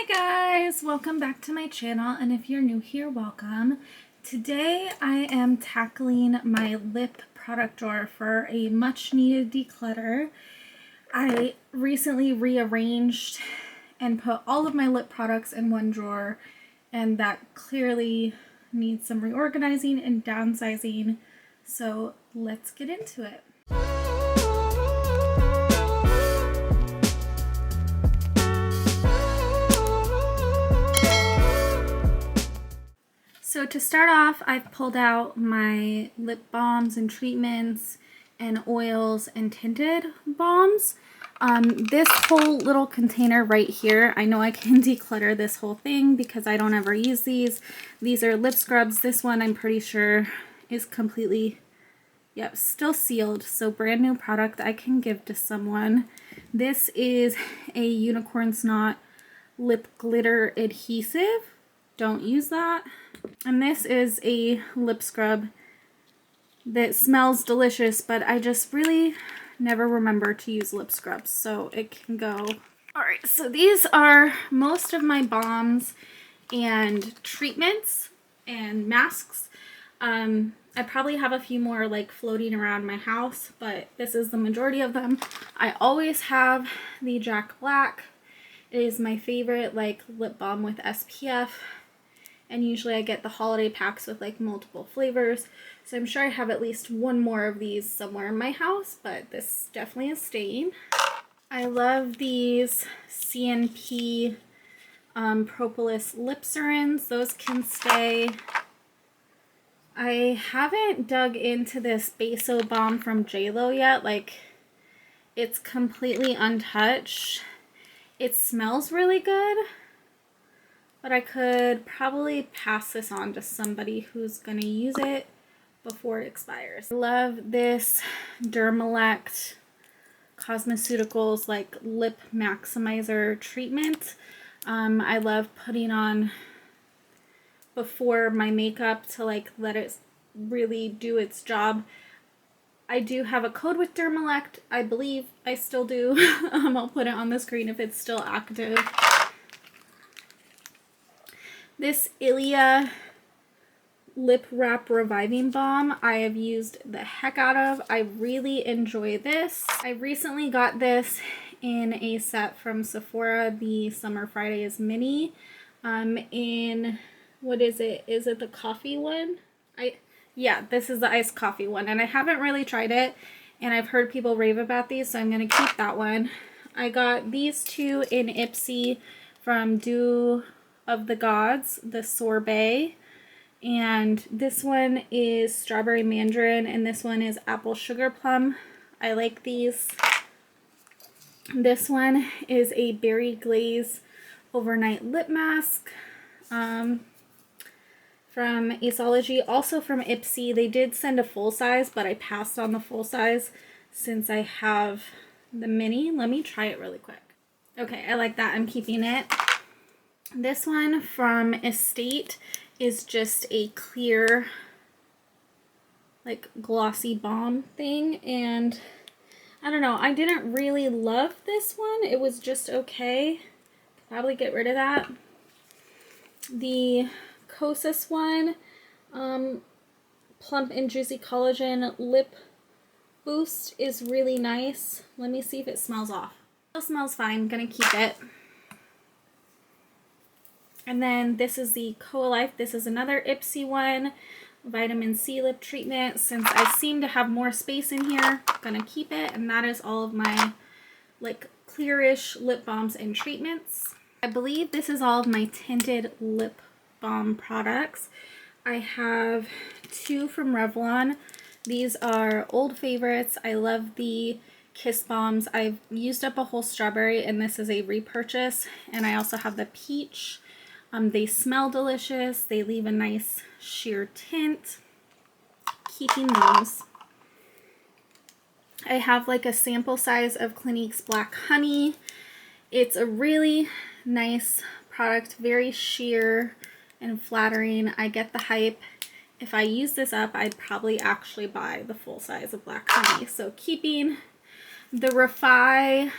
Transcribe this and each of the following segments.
Guys, welcome back to my channel, and if you're new here, welcome. Today I am tackling my lip product drawer for a much needed declutter. I recently rearranged and put all of my lip products in one drawer, and that clearly needs some reorganizing and downsizing, so let's get into it. So to start off, I've pulled out my lip balms and treatments and oils and tinted balms. This whole little container right here, I know I can declutter this whole thing because I don't ever use these. These are lip scrubs. This one I'm pretty sure is completely, yep, still sealed. So brand new product I can give to someone. This is a Unicorn Snot lip glitter adhesive. Don't use that. And this is a lip scrub that smells delicious, but I just really never remember to use lip scrubs, so it can go. Alright, so these are most of my balms and treatments and masks. I probably have a few more like floating around my house, but this is the majority of them. I always have the Jack Black. It is my favorite like lip balm with SPF. And usually I get the holiday packs with like multiple flavors. So I'm sure I have at least one more of these somewhere in my house, but this definitely is staying. I love these CNP Propolis lip serins. Those can stay. I haven't dug into this Beso Balm from JLo yet. Like, it's completely untouched. It smells really good. But I could probably pass this on to somebody who's going to use it before it expires. I love this Dermelect Cosmeceuticals like lip maximizer treatment. I love putting on before my makeup to like let it really do its job. I do have a code with Dermelect. I believe I still do. I'll put it on the screen if it's still active. This Ilia Lip Wrap Reviving Balm I have used the heck out of. I really enjoy this. I recently got this in a set from Sephora, the Summer Fridays mini. In, what is it? Is it the coffee one? Yeah, this is the iced coffee one, and I haven't really tried it, and I've heard people rave about these, so I'm going to keep that one. I got these two in Ipsy from Dew of the Gods, the sorbet, and this one is strawberry mandarin, and this one is apple sugar plum. I like these. This one is a berry glaze overnight lip mask from Acheology, also from Ipsy. They did send a full size, but I passed on the full size since I have the mini. Let me try it really quick. Okay, I like that. I'm keeping it. This one from Estate is just a clear, like glossy balm thing, and I don't know, I didn't really love this one. It was just okay. Probably get rid of that. The Kosas one, Plump and Juicy Collagen Lip Boost is really nice. Let me see if it smells off. It smells fine. I'm gonna keep it. And then this is the Coalife. This is another Ipsy one, vitamin C lip treatment. Since I seem to have more space in here, I'm gonna keep it. And that is all of my like clearish lip balms and treatments. I believe this is all of my tinted lip balm products. I have two from Revlon. These are old favorites. I love the Kiss Balms. I've used up a whole strawberry, and this is a repurchase. And I also have the peach. They smell delicious. They leave a nice sheer tint. Keeping those. I have like a sample size of Clinique's Black Honey. It's a really nice product, very sheer and flattering. I get the hype. If I use this up, I'd probably actually buy the full size of Black Honey. So keeping the Refi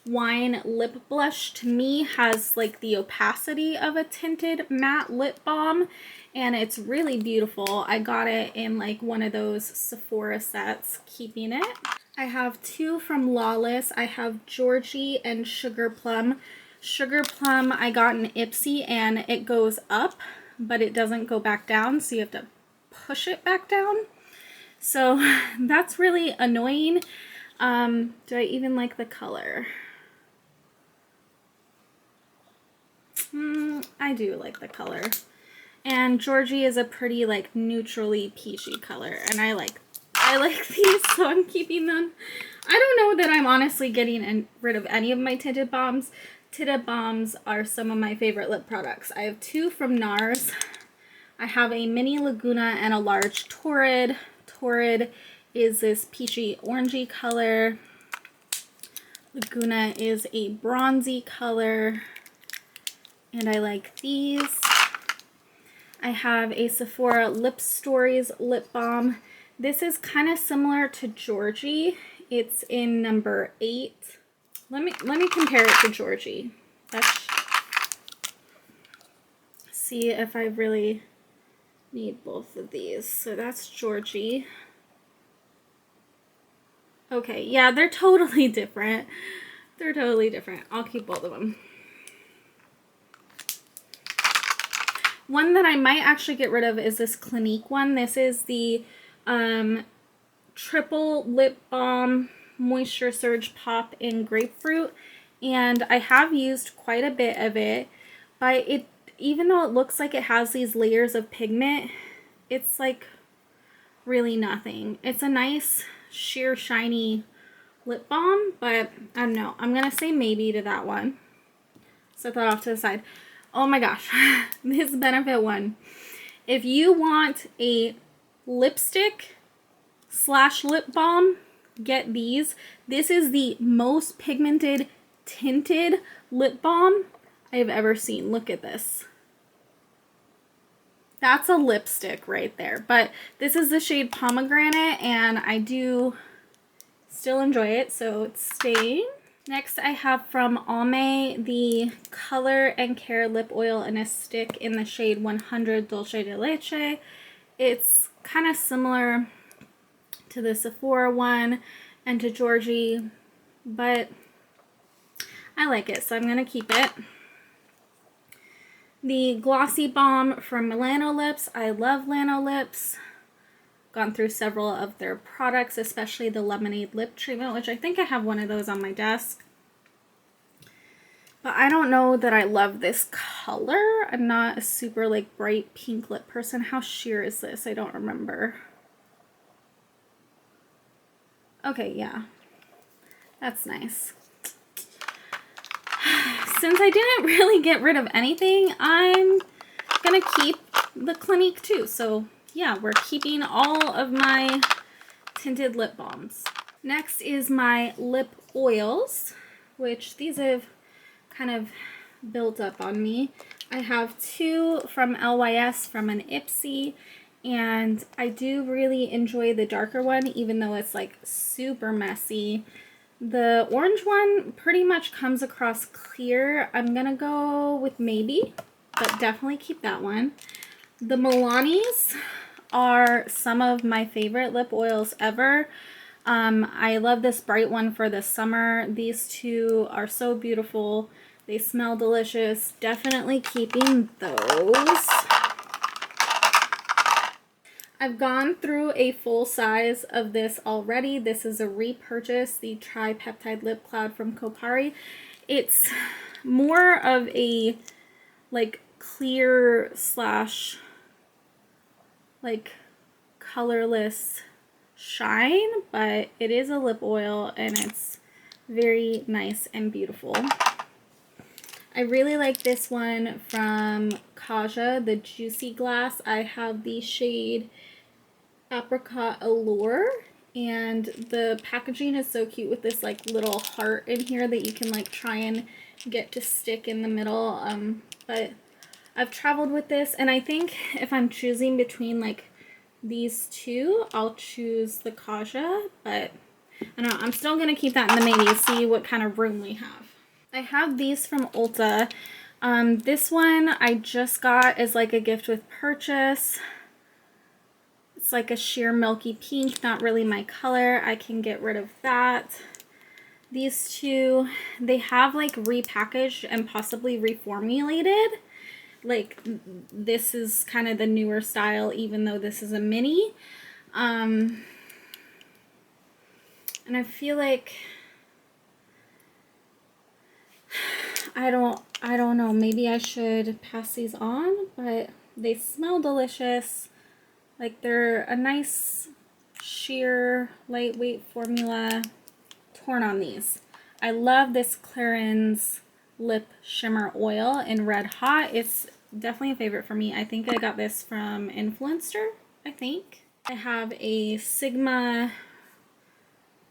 Wine Lip Blush to me has like the opacity of a tinted matte lip balm, and it's really beautiful. I got it in like one of those Sephora sets, keeping it. I have two from Lawless. I have Georgie and Sugar Plum. Sugar Plum I got in Ipsy, and it goes up, but it doesn't go back down, so you have to push it back down. So that's really annoying. Do I even like the color? I do like the color. And Georgie is a pretty like neutrally peachy color, and I like these, so I'm keeping them. I don't know that I'm honestly getting rid of any of my tinted balms. Tinted balms are some of my favorite lip products. I have two from NARS. I have a mini Laguna and a large Torrid. Torrid is this peachy orangey color. Laguna is a bronzy color. And I like these. I have a Sephora Lip Stories lip balm. This is kind of similar to Georgie. It's in number 8. Let me compare it to Georgie. See if I really need both of these. So that's Georgie. Okay, yeah, they're totally different. They're totally different. I'll keep both of them. One that I might actually get rid of is this Clinique one. This is the Triple Lip Balm Moisture Surge Pop in Grapefruit. And I have used quite a bit of it. But even though it looks like it has these layers of pigment, it's like really nothing. It's a nice, sheer, shiny lip balm. But I don't know. I'm going to say maybe to that one. Set that off to the side. Oh my gosh, this Benefit one. If you want a lipstick / lip balm, get these. This is the most pigmented tinted lip balm I have ever seen. Look at this. That's a lipstick right there. But this is the shade Pomegranate, and I do still enjoy it, so it's staying. Next, I have from Almay the Color and Care Lip Oil in a stick in the shade 100 Dulce de Leche. It's kind of similar to the Sephora one and to Georgie, but I like it, so I'm going to keep it. The Glossy Balm from Lano Lips. I love Lano Lips. Gone through several of their products, especially the Lemonade Lip Treatment, which I think I have one of those on my desk. But I don't know that I love this color. I'm not a super like bright pink lip person. How sheer is this? I don't remember. Okay, yeah. That's nice. Since I didn't really get rid of anything, I'm gonna keep the Clinique too. So yeah, we're keeping all of my tinted lip balms. Next is my lip oils, which these have kind of built up on me. I have two from LYS from an Ipsy, and I do really enjoy the darker one, even though it's like super messy. The orange one pretty much comes across clear. I'm gonna go with maybe, but definitely keep that one. The Milani's are some of my favorite lip oils ever. I love this bright one for the summer. These two are so beautiful. They smell delicious. Definitely keeping those. I've gone through a full size of this already. This is a repurchase, the Tripeptide Lip Cloud from Kopari. It's more of a like clear / like colorless shine, but it is a lip oil and it's very nice and beautiful. I really like this one from Kaja, the Juicy Glass. I have the shade Apricot Allure, and the packaging is so cute with this like little heart in here that you can like try and get to stick in the middle. But I've traveled with this, and I think if I'm choosing between like these two, I'll choose the Kaja, but I don't know, I'm still gonna keep that in the maybe, see what kind of room we have. I have these from Ulta. This one I just got as like a gift with purchase. It's like a sheer milky pink, not really my color. I can get rid of that. These two, they have like repackaged and possibly reformulated. Like this is kind of the newer style, even though this is a mini. And I feel like I don't know, maybe I should pass these on, but they smell delicious. Like they're a nice sheer lightweight formula. Torn on these. I love this Clarins lip shimmer oil in Red Hot. It's definitely a favorite for me. I think I got this from Influencer, I think. I have a Sigma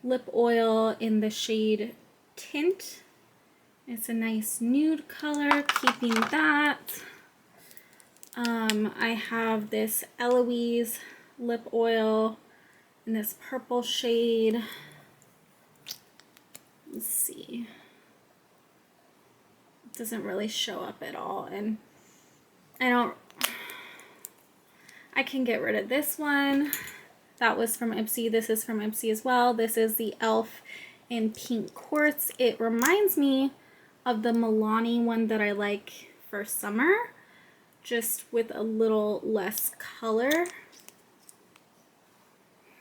lip oil in the shade Tint. It's a nice nude color, keeping that. I have this Eloise lip oil in this purple shade. Let's see. It doesn't really show up at all, and I can get rid of this one. That was from Ipsy. This is from Ipsy as well. This is the e.l.f. in Pink Quartz. It reminds me of the Milani one that I like for summer, just with a little less color.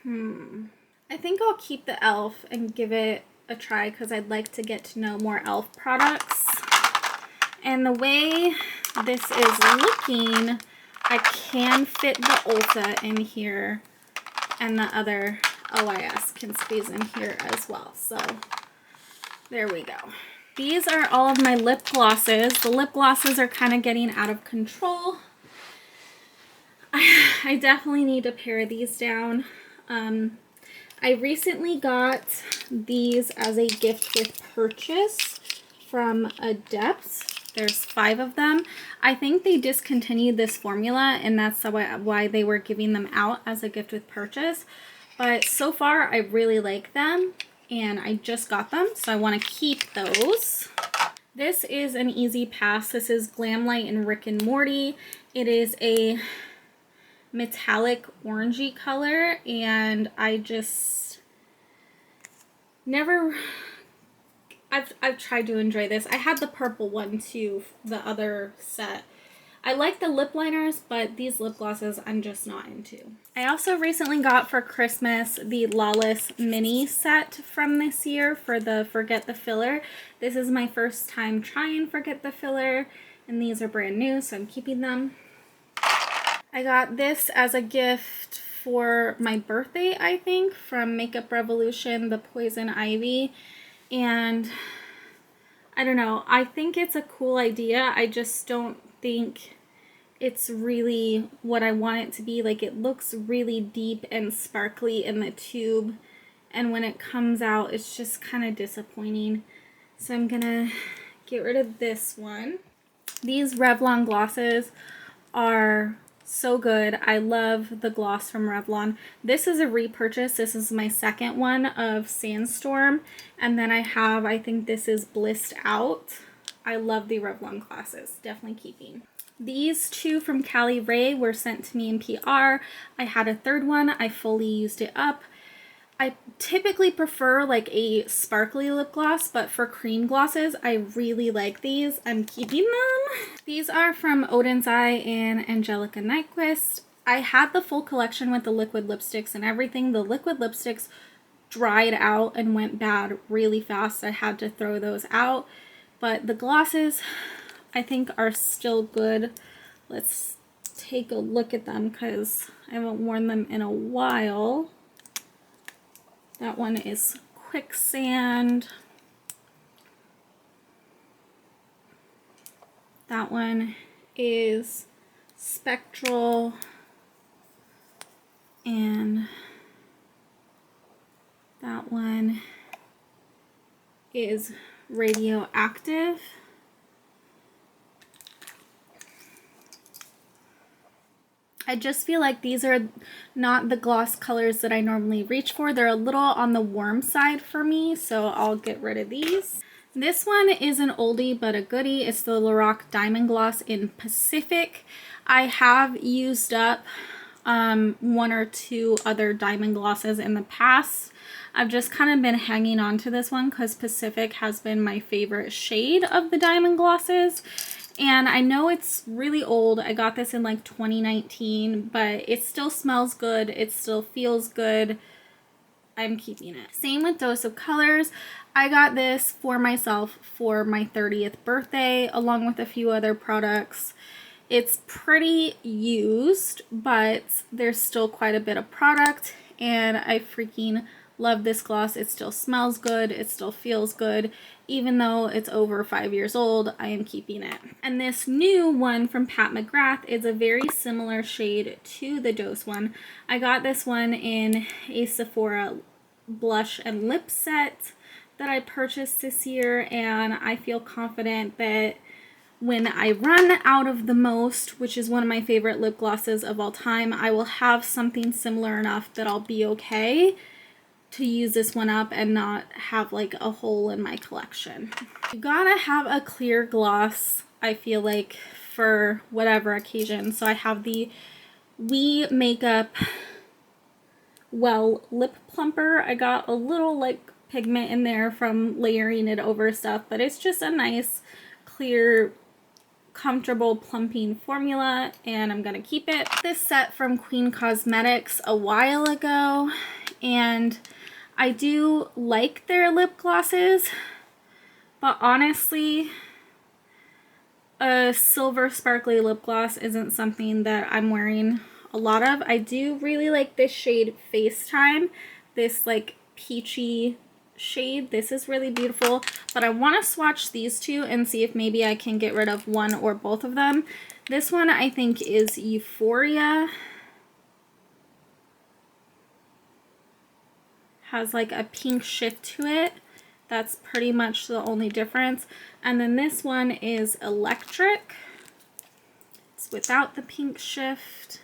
I think I'll keep the e.l.f. and give it a try because I'd like to get to know more e.l.f. products. And the way this is looking, I can fit the Ulta in here, and the other OIS can squeeze in here as well. So there we go. These are all of my lip glosses. The lip glosses are kind of getting out of control. I definitely need to pare these down. I recently got these as a gift with purchase from Adept. There's 5 of them. I think they discontinued this formula, and that's why they were giving them out as a gift with purchase. But so far, I really like them, and I just got them, so I want to keep those. This is an easy pass. This is Glamlight and Rick and Morty. It is a metallic orangey color, and I just never... I've tried to enjoy this. I had the purple one too, the other set. I like the lip liners, but these lip glosses I'm just not into. I also recently got for Christmas the Lawless mini set from this year for the Forget the Filler. This is my first time trying Forget the Filler, and these are brand new, so I'm keeping them. I got this as a gift for my birthday, I think, from Makeup Revolution, the Poison Ivy. And I don't know, I think it's a cool idea. I just don't think it's really what I want it to be. Like, it looks really deep and sparkly in the tube, and when it comes out, it's just kind of disappointing. So I'm gonna get rid of this one. These Revlon glosses are so good. I love the gloss from Revlon. This is a repurchase. This is my second one of Sandstorm. And then I have, I think this is Blissed Out. I love the Revlon glosses. Definitely keeping. These 2 from Cali Ray were sent to me in PR. I had a third one. I fully used it up. I typically prefer like a sparkly lip gloss, but for cream glosses, I really like these. I'm keeping them. These are from Odin's Eye and Angelica Nyquist. I had the full collection with the liquid lipsticks and everything. The liquid lipsticks dried out and went bad really fast. I had to throw those out. But the glosses, I think, are still good. Let's take a look at them because I haven't worn them in a while. That one is Quicksand. That one is Spectral. And that one is Radioactive. I just feel like these are not the gloss colors that I normally reach for. They're a little on the warm side for me, so I'll get rid of these. This one is an oldie but a goodie. It's the Lorac Diamond Gloss in Pacific. I have used up one or two other diamond glosses in the past. I've just kind of been hanging on to this one because Pacific has been my favorite shade of the diamond glosses. And I know it's really old. I got this in like 2019, but it still smells good. It still feels good. I'm keeping it. Same with Dose of Colors. I got this for myself for my 30th birthday, along with a few other products. It's pretty used, but there's still quite a bit of product, and I freaking love this gloss. It still smells good. It still feels good. Even though it's over 5 years old, I am keeping it. And this new one from Pat McGrath is a very similar shade to the Dose one. I got this one in a Sephora blush and lip set that I purchased this year, and I feel confident that when I run out of the Most, which is one of my favorite lip glosses of all time, I will have something similar enough that I'll be okay to use this one up and not have like a hole in my collection. You gotta have a clear gloss, I feel like, for whatever occasion. So I have the We Makeup Well Lip Plumper. I got a little like pigment in there from layering it over stuff, but it's just a nice, clear, comfortable plumping formula, and I'm gonna keep it. This set from Queen Cosmetics a while ago, and I do like their lip glosses, but honestly, a silver sparkly lip gloss isn't something that I'm wearing a lot of. I do really like this shade FaceTime, this like peachy shade. This is really beautiful, but I want to swatch these two and see if maybe I can get rid of one or both of them. This one I think is Euphoria. Has like a pink shift to it. That's pretty much the only difference. And then this one is Electric. It's without the pink shift.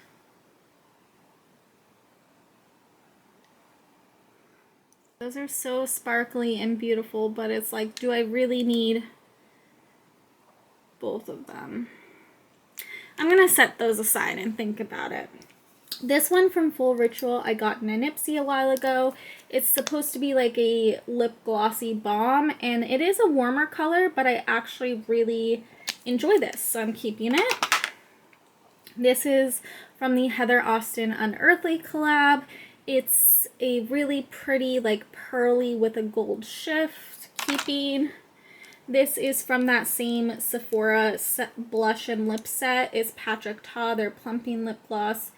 Those are so sparkly and beautiful, but it's like, do I really need both of them? I'm gonna set those aside and think about it. This one from Full Ritual I got in a Nipsey a while ago. It's supposed to be like a lip glossy balm, and it is a warmer color, but I actually really enjoy this, so I'm keeping it. This is from the Heather Austin Unearthly collab. It's a really pretty, like pearly with a gold shift, keeping. This is from that same Sephora blush and lip set. It's Patrick Ta, their plumping lip gloss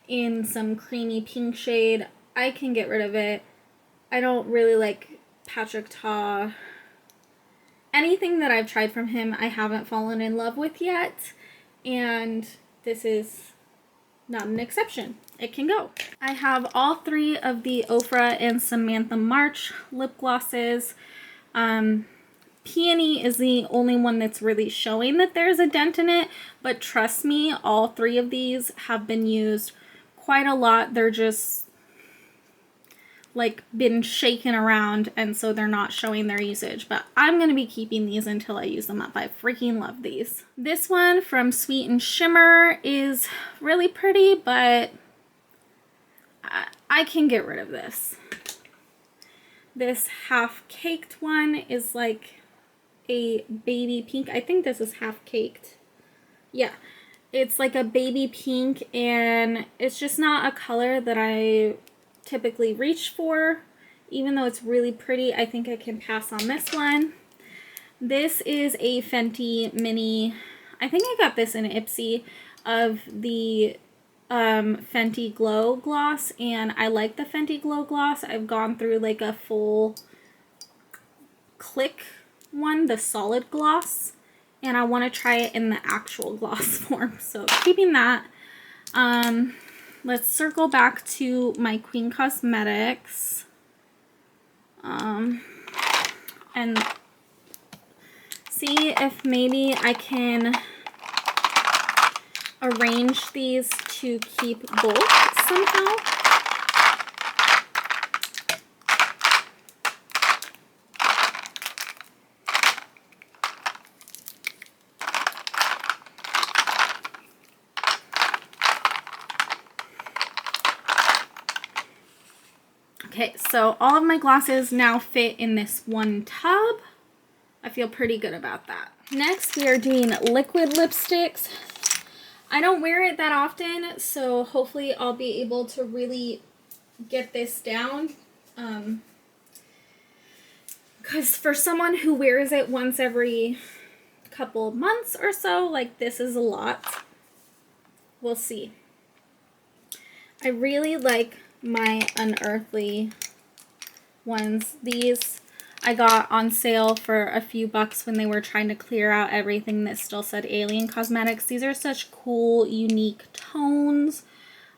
in some creamy pink shade. I can get rid of it. I don't really like Patrick Ta. Anything that I've tried from him, I haven't fallen in love with yet, and this is not an exception. It can go. I have all three of the Ofra and Samantha March lip glosses. Peony is the only one that's really showing that there's a dent in it, but trust me, all three of these have been used quite a lot. They're just like been shaken around, and so they're not showing their usage, but I'm going to be keeping these until I use them up. I freaking love these. This one from Sweet and Shimmer is really pretty, but I can get rid of this. This Half Caked one is like a baby pink. I think this is Half Caked. Yeah, it's like a baby pink, and it's just not a color that I typically reach for. Even though it's really pretty, I think I can pass on this one. This is a Fenty mini. I think I got this in Ipsy of the Fenty Glow Gloss, and I like the Fenty Glow Gloss. I've gone through like a full click one, the solid gloss, and I want to try it in the actual gloss form, so keeping that. Let's circle back to my Queen Cosmetics and see if maybe I can arrange these to keep both somehow. Okay, so all of my glosses now fit in this one tub. I feel pretty good about that. Next, we are doing liquid lipsticks. I don't wear it that often, so hopefully I'll be able to really get this down. Because for someone who wears it once every couple months or so, like this is a lot. We'll see. I really like my Unearthly ones. These I got on sale for a few bucks when they were trying to clear out everything that still said Alien Cosmetics. These are such cool, unique tones.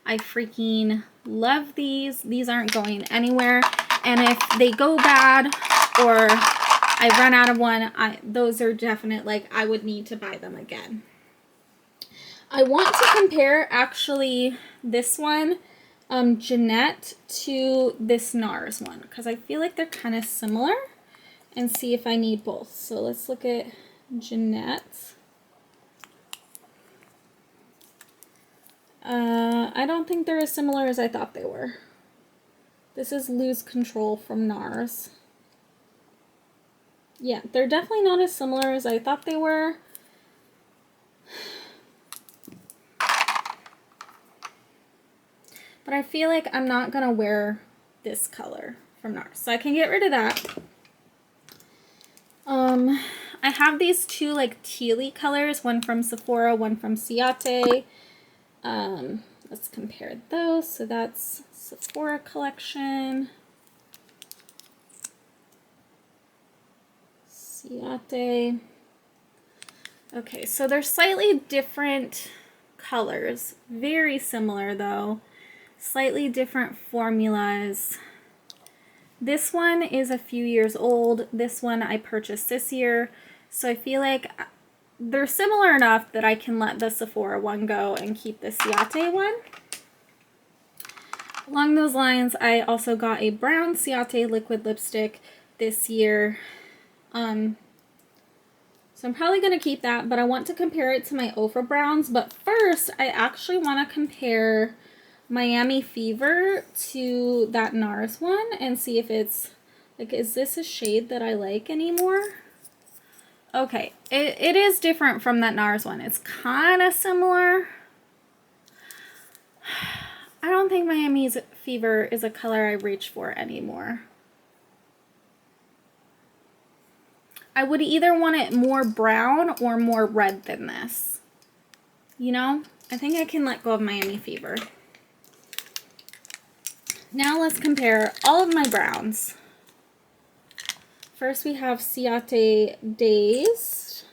I freaking love these. These aren't going anywhere. And if they go bad or I run out of one, those are definite, like, I would need to buy them again. I want to compare actually this one, Jeanette, to this NARS one, because I feel like they're kind of similar, and see if I need both. So let's look at Jeanette. I don't think they're as similar as I thought they were. This is Lose Control from NARS. Yeah, they're definitely not as similar as I thought they were. But I feel like I'm not going to wear this color from NARS, so I can get rid of that. I have these two like tealy colors, one from Sephora, one from Ciate. Let's compare those. So that's Sephora collection. Ciate. Okay, so they're slightly different colors. Very similar though. Slightly different formulas. This one is a few years old. This one I purchased this year. So I feel like they're similar enough that I can let the Sephora one go and keep the Ciate one. Along those lines, I also got a brown Ciate liquid lipstick this year. So I'm probably going to keep that, but I want to compare it to my Ofra browns. But first, I actually want to compare Miami Fever to that NARS one and see if it's, like, is this a shade that I like anymore? Okay, it is different from that NARS one. It's kind of similar. I don't think Miami Fever is a color I reach for anymore. I would either want it more brown or more red than this. You know, I think I can let go of Miami Fever. Now let's compare all of my browns. First we have Ciate Dazed.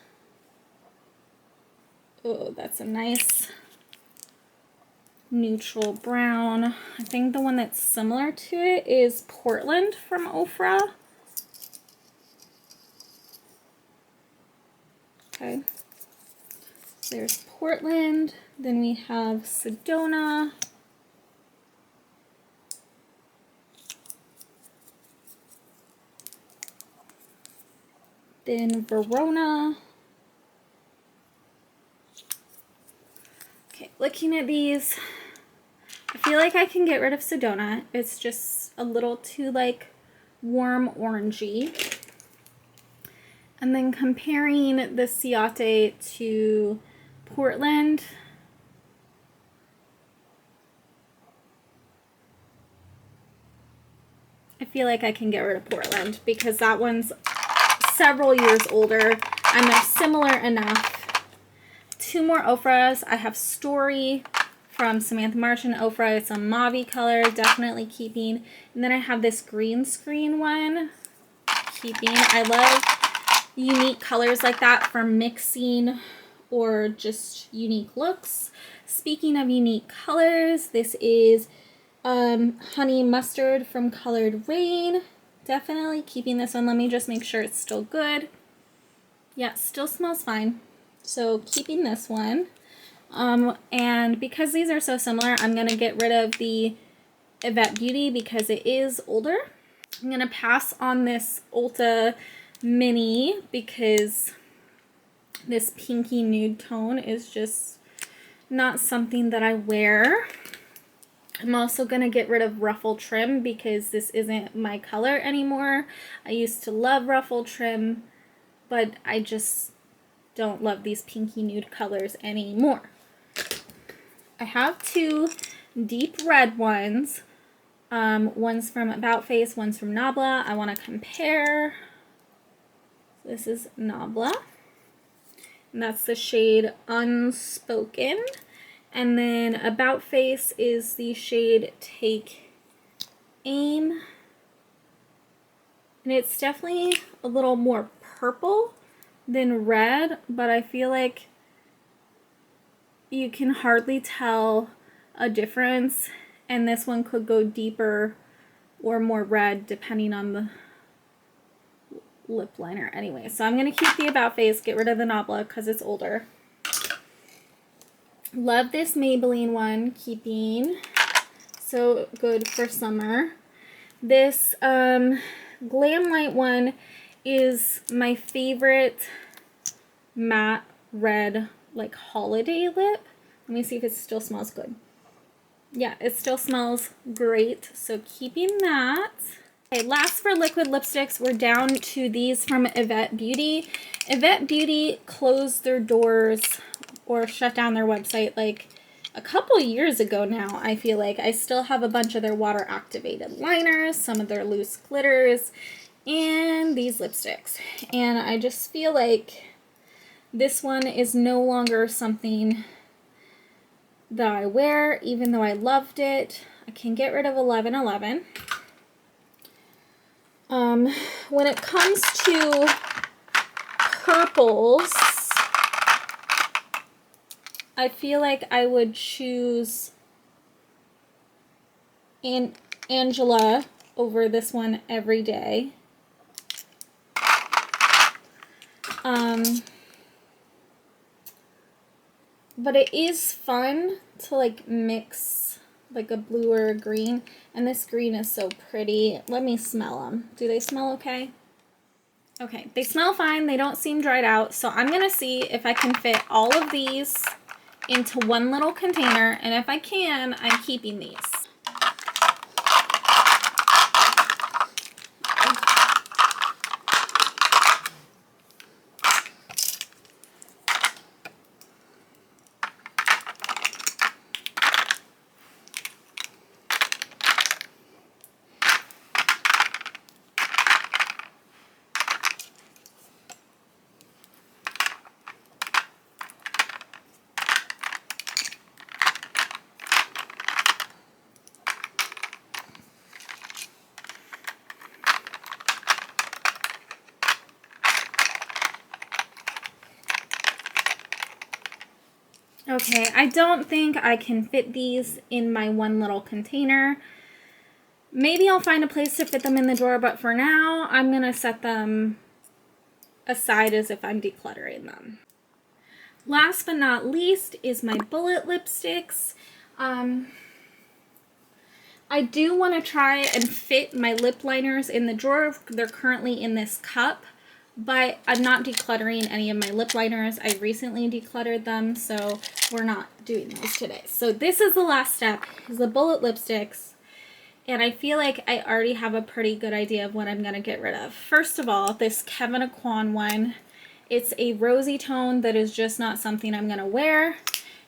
Oh, that's a nice neutral brown. I think the one that's similar to it is Portland from Ofra. Okay, there's Portland. Then we have Sedona. Then Verona. Okay, looking at these, I feel like I can get rid of Sedona. It's just a little too like warm orangey. And then comparing the Ciate to Portland, I feel like I can get rid of Portland because that one's several years older and they're similar enough. Two more Ofras. I have Story from Samantha March and Ofra. It's a mauve color, definitely keeping. And then I have this green screen one, keeping. I love unique colors like that for mixing or just unique looks. Speaking of unique colors, this is Honey Mustard from Colored Rain. Definitely keeping this one. Let me just make sure it's still good. Yeah, still smells fine. So keeping this one. And because these are so similar, I'm going to get rid of the Yvette Beauty because it is older. I'm going to pass on this Ulta Mini because this pinky nude tone is just not something that I wear. I'm also going to get rid of ruffle trim because this isn't my color anymore. I used to love ruffle trim, but I just don't love these pinky nude colors anymore. I have two deep red ones. One's from About Face, one's from Nabla. I want to compare. This is Nabla, and that's the shade Unspoken. And then About Face is the shade Take Aim. And it's definitely a little more purple than red, but I feel like you can hardly tell a difference. And this one could go deeper or more red depending on the lip liner. Anyway, so I'm going to keep the About Face, get rid of the Nabla because it's older. Love this Maybelline one, keeping. So good for summer. This Glam Light one is my favorite matte red, like holiday lip. Let me see if it still smells good. Yeah, it still smells great. So keeping that. Okay, last for liquid lipsticks, we're down to these from Yvette Beauty. Yvette Beauty closed their doors or shut down their website like a couple years ago now. I feel like I still have a bunch of their water activated liners, some of their loose glitters, and these lipsticks. And I just feel like this one is no longer something that I wear, even though I loved it. I can get rid of 1111. When it comes to purples, I feel like I would choose Angela over this one every day. But it is fun to like mix like a blue or a green, and this green is so pretty. Let me smell them. Do they smell okay? Okay, they smell fine. They don't seem dried out. So I'm gonna see if I can fit all of these into one little container, and if I can, I'm keeping these. Okay, I don't think I can fit these in my one little container. Maybe I'll find a place to fit them in the drawer, but for now, I'm going to set them aside as if I'm decluttering them. Last but not least is my bullet lipsticks. I do want to try and fit my lip liners in the drawer. They're currently in this cup, but I'm not decluttering any of my lip liners. I recently decluttered them, so we're not doing those today. So this is the last step, is the bullet lipsticks. And I feel like I already have a pretty good idea of what I'm going to get rid of. First of all, this Kevyn Aucoin one. It's a rosy tone that is just not something I'm going to wear.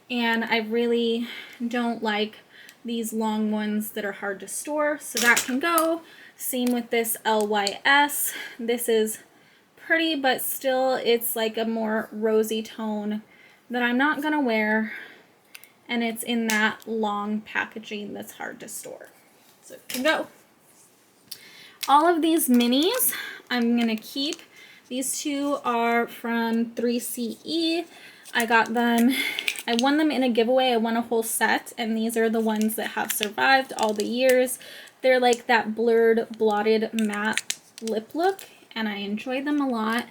And I really don't like these long ones that are hard to store. So that can go. Same with this LYS. This is pretty, but still it's like a more rosy tone that I'm not going to wear. And it's in that long packaging that's hard to store. So it can go. All of these minis I'm going to keep. These two are from 3CE. I got them, I won them in a giveaway. I won a whole set, and these are the ones that have survived all the years. They're like that blurred, blotted matte lip look, and I enjoy them a lot.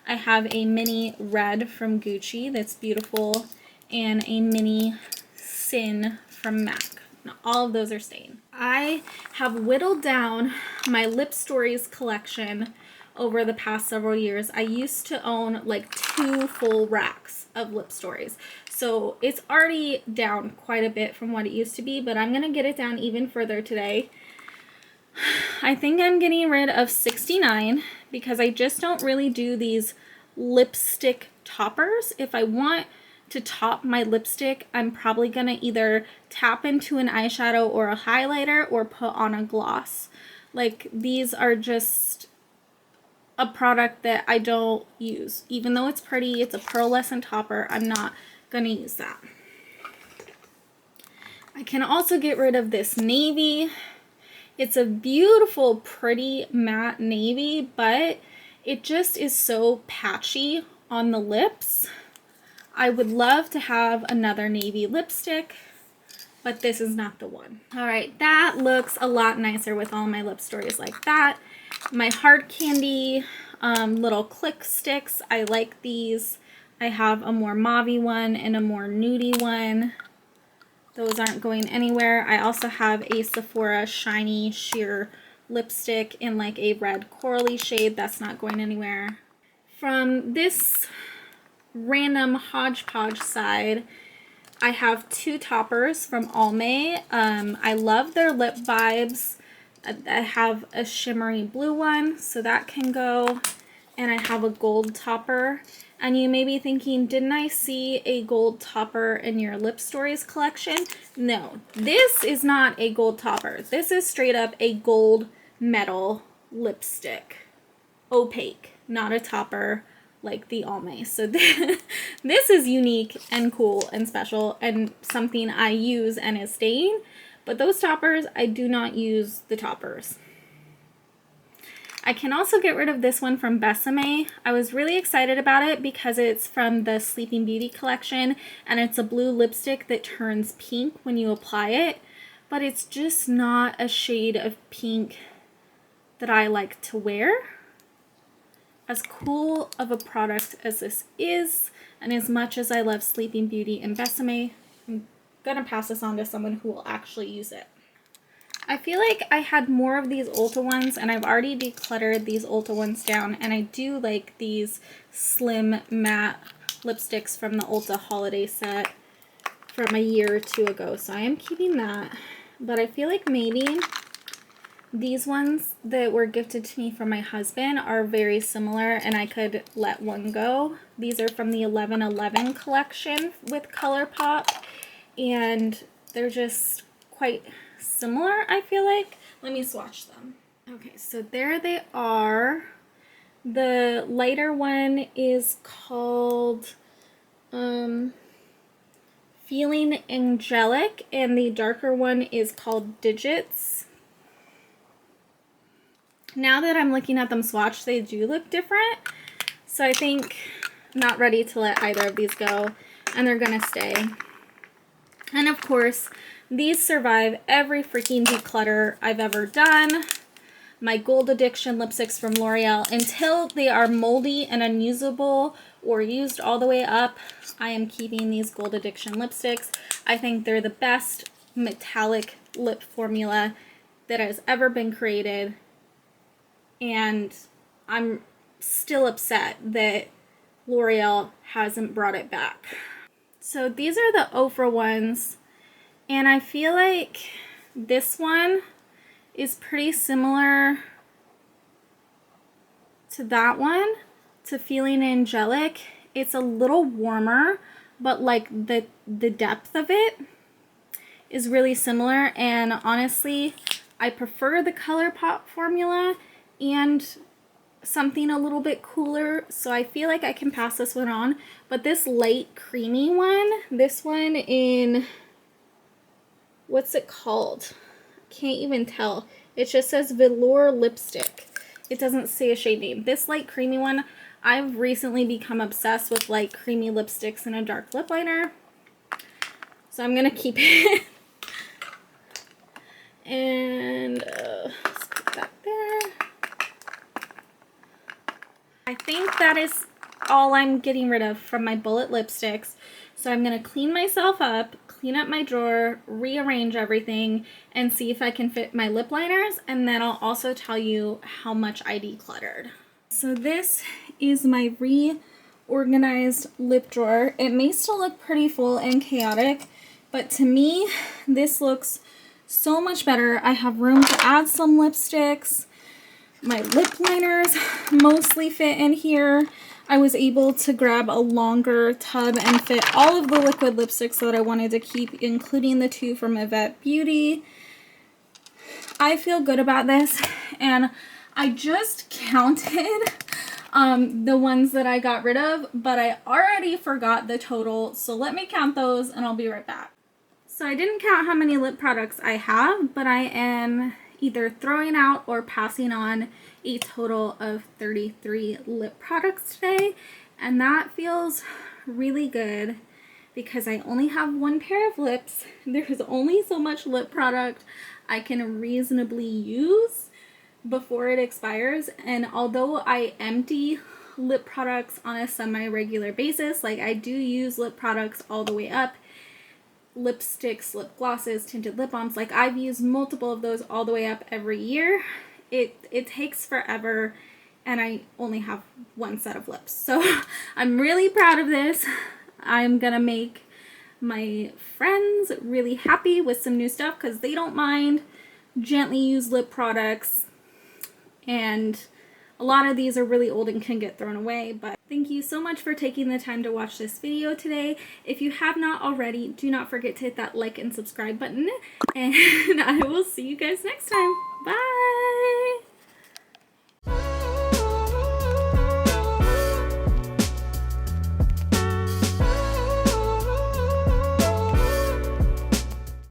I have a mini red from Gucci that's beautiful and a mini Sin from MAC. Now, all of those are staying. I have whittled down my Lip Stories collection over the past several years. I used to own like 2 full racks of Lip Stories. So it's already down quite a bit from what it used to be, but I'm going to get it down even further today. I think I'm getting rid of 69 because I just don't really do these lipstick toppers. If I want to top my lipstick, I'm probably going to either tap into an eyeshadow or a highlighter or put on a gloss. Like, these are just a product that I don't use. Even though it's pretty, it's a pearlescent topper, I'm not going to use that. I can also get rid of this navy. It's a beautiful, pretty matte navy, but it just is so patchy on the lips. I would love to have another navy lipstick, but this is not the one. All right, that looks a lot nicer with all my Lip Stories like that. My hard candy little click sticks, I like these. I have a more mauvey one and a more nudie one. Those aren't going anywhere. I also have a Sephora shiny sheer lipstick in like a red corally shade. That's not going anywhere. From this random hodgepodge side, I have 2 toppers from Almay. I love their lip vibes. I have a shimmery blue one, so that can go. And I have a gold topper. And you may be thinking, didn't I see a gold topper in your Lip Stories collection? No, this is not a gold topper. This is straight up a gold metal lipstick. Opaque, not a topper like the Almay. So this is unique and cool and special and something I use and is staying. But those toppers, I do not use the toppers. I can also get rid of this one from Besame. I was really excited about it because it's from the Sleeping Beauty collection and it's a blue lipstick that turns pink when you apply it, but it's just not a shade of pink that I like to wear. As cool of a product as this is, and as much as I love Sleeping Beauty and Besame, I'm gonna pass this on to someone who will actually use it. I feel like I had more of these Ulta ones, and I've already decluttered these Ulta ones down, and I do like these slim matte lipsticks from the Ulta holiday set from a year or 2 ago, so I am keeping that. But I feel like maybe these ones that were gifted to me from my husband are very similar, and I could let one go. These are from the 11/11 collection with ColourPop, and they're just quite similar, I feel like. Let me swatch them. Okay, so there they are. The lighter one is called Feeling Angelic, and the darker one is called Digits. Now that I'm looking at them swatched, they do look different. So I think I'm not ready to let either of these go, and they're gonna stay. And of course, these survive every freaking declutter I've ever done. My Gold Addiction lipsticks from L'Oreal, until they are moldy and unusable or used all the way up, I am keeping these Gold Addiction lipsticks. I think they're the best metallic lip formula that has ever been created. And I'm still upset that L'Oreal hasn't brought it back. So these are the Ofra ones. And I feel like this one is pretty similar to that one, to Feeling Angelic. It's a little warmer, but like the depth of it is really similar. And honestly, I prefer the ColourPop formula and something a little bit cooler, so I feel like I can pass this one on. But this light creamy one, this one in, what's it called? Can't even tell. It just says Velour Lipstick. It doesn't say a shade name. This light creamy one, I've recently become obsessed with light creamy lipsticks and a dark lip liner. So I'm gonna keep it. And let's put that there. I think that is all I'm getting rid of from my bullet lipsticks. So I'm going to clean myself up, clean up my drawer, rearrange everything, and see if I can fit my lip liners, and then I'll also tell you how much I decluttered. So this is my reorganized lip drawer. It may still look pretty full and chaotic, but to me, this looks so much better. I have room to add some lipsticks. My lip liners mostly fit in here. I was able to grab a longer tub and fit all of the liquid lipsticks that I wanted to keep, including the 2 from Yvette Beauty. I feel good about this, and I just counted the ones that I got rid of, but I already forgot the total, so let me count those and I'll be right back. So I didn't count how many lip products I have, but I am either throwing out or passing on a total of 33 lip products today, and that feels really good because I only have one pair of lips. There's only so much lip product I can reasonably use before it expires, and although I empty lip products on a semi-regular basis, like I do use lip products all the way up, lipsticks, lip glosses, tinted lip balms, like I've used multiple of those all the way up every year. It takes forever, and I only have one set of lips. So I'm really proud of this. I'm gonna make my friends really happy with some new stuff because they don't mind gently used lip products, and a lot of these are really old and can get thrown away. But thank you so much for taking the time to watch this video today. If you have not already, do not forget to hit that like and subscribe button, and I will see you guys next time. Bye!